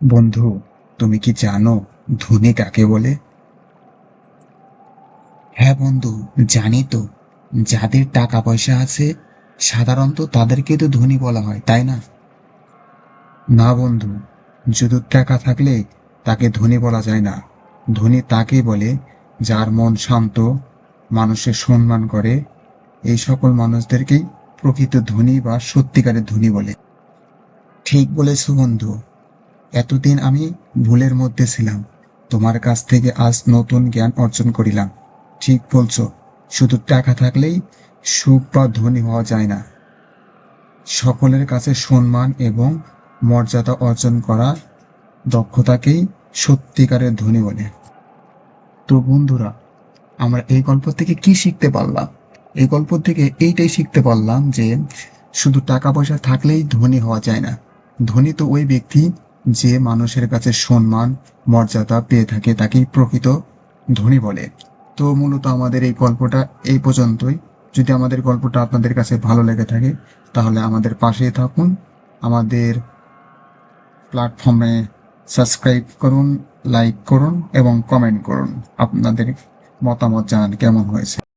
বন্ধু, তুমি কি জানো ধনী কাকে বলে? হ্যাঁ বন্ধু, জানি তো। যাদের টাকা পয়সা আছে সাধারণত তাদেরকে তো ধনী বলা হয়, তাই না? না বন্ধু, শুধু টাকা থাকলে তাকে ধনী বলা যায় না। ধনী তাকেই বলে যার মন শান্ত, মানুষের সম্মান করে। এই সকল মানুষদেরকেই প্রকৃত ধনী বা সত্যিকারের ধনী বলে। ঠিক বলেছো বন্ধু। এতদিন আমি ভুলের মধ্যে ছিলাম, তোমার কাছ থেকে আজ নতুন জ্ঞান অর্জন করিলাম। ঠিক বলছো, শুধু টাকা থাকলেই সুখ বা ধনী হওয়া যায় না। সকলের কাছে সম্মান এবং মর্যাদা অর্জন করা দক্ষতাকেই সত্যিকারের ধনী বলে। তো বন্ধুরা, আমরা এই গল্প থেকে কি শিখতে পারলাম? এই গল্প থেকে এইটাই শিখতে পারলাম যে শুধু টাকা পয়সা থাকলেই ধনী হওয়া যায় না। ধনী তো ওই ব্যক্তি যে মানুষের কাছে সম্মান মর্যাদা পেয়ে থাকে, তাকেই প্রকৃত ধনী বলে। তো মূলত আমাদের এই গল্পটা এই পর্যন্তই। যদি আমাদের গল্পটা আপনাদের কাছে ভালো লেগে থাকে তাহলে আমাদের পাশেই থাকুন। আমাদের প্ল্যাটফর্মে সাবস্ক্রাইব করুন, লাইক করুন এবং কমেন্ট করুন। আপনাদের মতামত জানান কেমন হয়েছে।